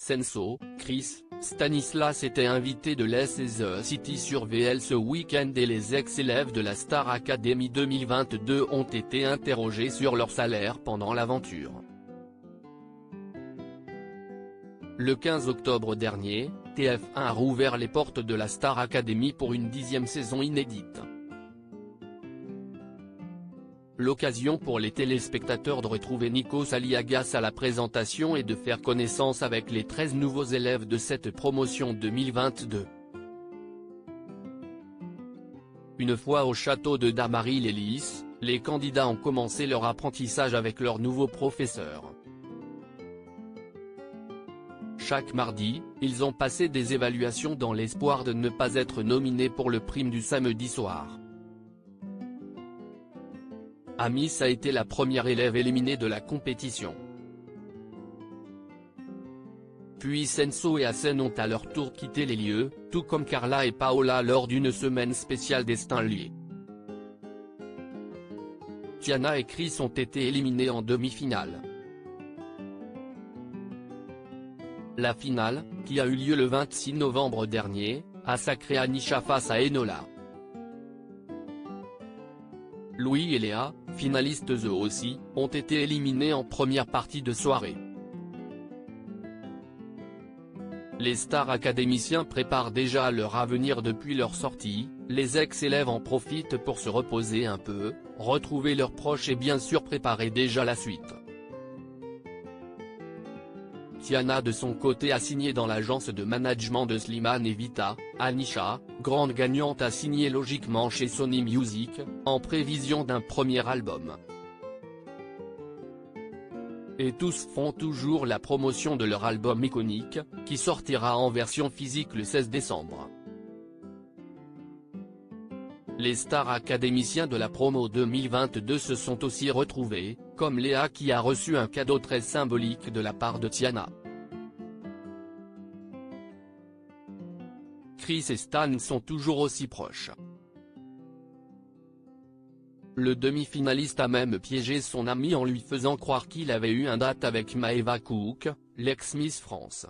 Senso, Chris, Stanislas étaient invités de l'SSE City sur VL ce week-end et les ex-élèves de la Star Academy 2022 ont été interrogés sur leur salaire pendant l'aventure. Le 15 octobre dernier, TF1 a rouvert les portes de la Star Academy pour une 10e saison inédite. L'occasion pour les téléspectateurs de retrouver Nikos Aliagas à la présentation et de faire connaissance avec les 13 nouveaux élèves de cette promotion 2022. Une fois au château de Damary-les-Lys, les candidats ont commencé leur apprentissage avec leur nouveau professeur. Chaque mardi, ils ont passé des évaluations dans l'espoir de ne pas être nominés pour le prime du samedi soir. Amis a été la première élève éliminée de la compétition. Puis Senso et Hassen ont à leur tour quitté les lieux, tout comme Carla et Paola lors d'une semaine spéciale Destin lié. Tiana et Chris ont été éliminés en demi-finale. La finale, qui a eu lieu le 26 novembre dernier, a sacré Anisha face à Enola. Louis et Léa, finalistes eux aussi, ont été éliminés en première partie de soirée. Les stars académiciens préparent déjà leur avenir depuis leur sortie, les ex-élèves en profitent pour se reposer un peu, retrouver leurs proches et bien sûr préparer déjà la suite. Tiana de son côté a signé dans l'agence de management de Slimane et Vita. Anisha, grande gagnante, a signé logiquement chez Sony Music, en prévision d'un premier album. Et tous font toujours la promotion de leur album iconique, qui sortira en version physique le 16 décembre. Les stars académiciens de la promo 2022 se sont aussi retrouvés, comme Léa qui a reçu un cadeau très symbolique de la part de Tiana. Chris et Stan sont toujours aussi proches. Le demi-finaliste a même piégé son ami en lui faisant croire qu'il avait eu un date avec Maeva Cook, l'ex-Miss France.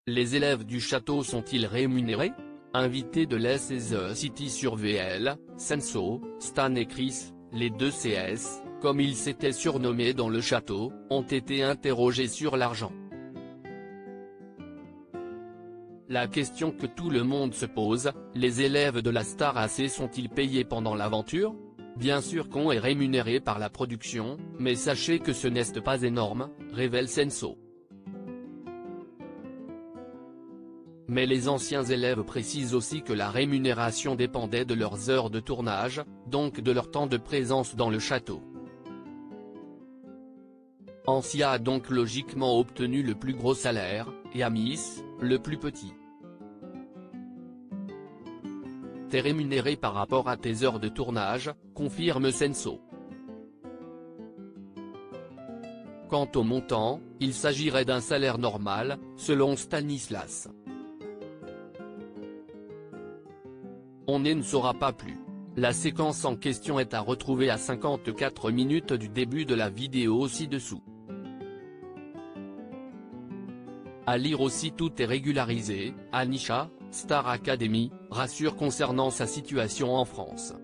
Les élèves du château sont-ils rémunérés ? Invités de l'SSE City sur VL, Senso, Stan et Chris, les deux CS, comme ils s'étaient surnommés dans le château, ont été interrogés sur l'argent. La question que tout le monde se pose, les élèves de la Star AC sont-ils payés pendant l'aventure ? Bien sûr qu'on est rémunéré par la production, mais sachez que ce n'est pas énorme, révèle Senso. Mais les anciens élèves précisent aussi que la rémunération dépendait de leurs heures de tournage, donc de leur temps de présence dans le château. Ancia a donc logiquement obtenu le plus gros salaire, et Amis, le plus petit. T'es rémunéré par rapport à tes heures de tournage, confirme Senso. Quant au montant, il s'agirait d'un salaire normal, selon Stanislas. On ne saura pas plus. La séquence en question est à retrouver à 54 minutes du début de la vidéo ci-dessous. À lire aussi: tout est régularisé, Anisha, Star Academy, rassure concernant sa situation en France.